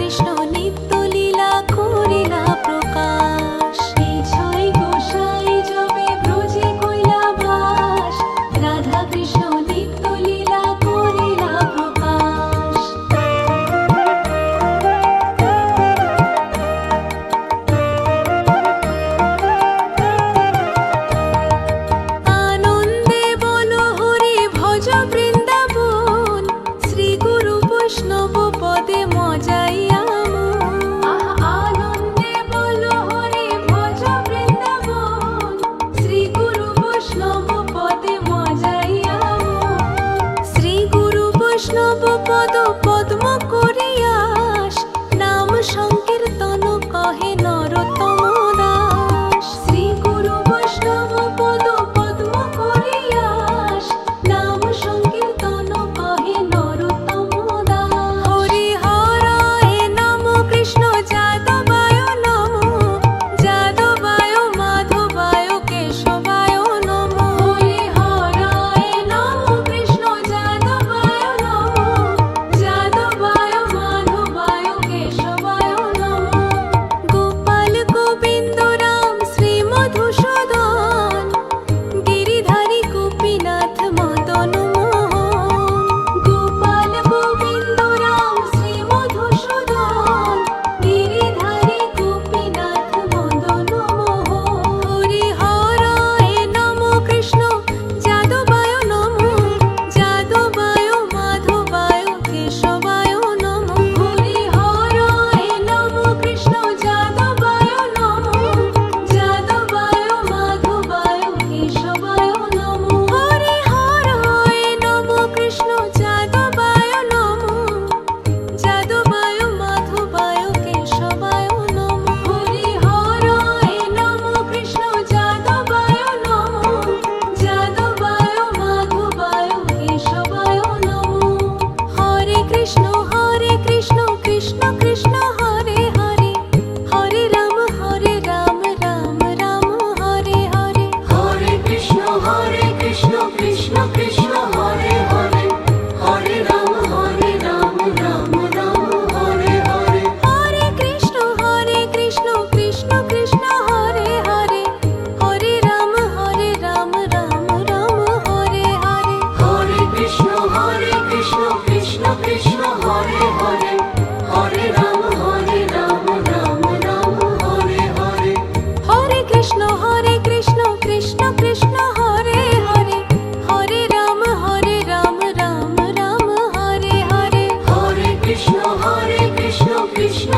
কৃষ্ণ নিত্য লীলা করিলা প্রকাশ। এই ছয় গোসাই যবে ব্রজে কইলা বাস, রাধা কৃষ্ণ নিত্য লীলা করিলা প্রকাশ। আনন্দে বলো হরি ভজ বৃন্দাবন, শ্রী গুরু বৈষ্ণব পদে মজাইয়া মন। আনন্দে বলো হরি ভজ বৃন্দাবন, শ্রী গুরু বৈষ্ণব পদে মজাইয়া মন। শ্রী গুরু বৈষ্ণব পদ পদ্ম করিয়াস, নাম সংকীর্তন কহে নরোত্তম দাস। শ্রী গুরু বৈষ্ণব পদ পদ্ম করিয়াস, নাম সংকীর্তন কহে নরোত্তম দাস। হরি হরায় নম কৃষ্ণ যাদবায় নম, যাদবায় মাধবায় কেশবায় নম। হরি হরায় নম কৃষ্ণ যাদবায় নম, যাদবায় মাধবায় কেশবায় নম। গোপাল গোবিন্দ রাম শ্রী মধুসূদন, গিরিধারী গোপীনাথ মদন মোহন। গোপাল গোবিন্দ রাম শ্রী মধুসূদন, গিরিধারী গোপীনাথ মদন মোহন। হরি হরায় নম কৃষ্ণ যাদবায় নম, যাদবায় মাধবায় কেশবায় নম। হরি হরায় নম কৃষ্ণ যাদবায় নম, যাদবায় মাধবায় কেশবায় নম। হরি হরায় নম কৃষ্ণ যাদবায় নম, যাদবায় মাধবায় কেশবায় নম। হরি হরায় নম কৃষ্ণ যাদবায় নম, যাদবায় মাধবায় কেশবায় নম। হরে কৃষ্ণ কৃষ্ণ কৃষ্ণ হরে হরে, হরে রাম রাম রাম হরে হরে। হরে কৃষ্ণ কৃষ্ণ কৃষ্ণ হরে হরে, হরে রাম রাম রাম হরে হরে। হরে কৃষ্ণ কৃষ্ণ কৃষ্ণ হরে হরে, হরে রাম রাম রাম হরে হরে। হরে কৃষ্ণ কৃষ্ণ কৃষ্ণ হরে হরে, হরে রাম রাম রাম হরে হরে। হরে কৃষ্ণ কৃষ্ণ কৃষ্ণ হরে হরে, হরে রাম রাম রাম হরে হরে। হরে কৃষ্ণ কৃষ্ণ কৃষ্ণ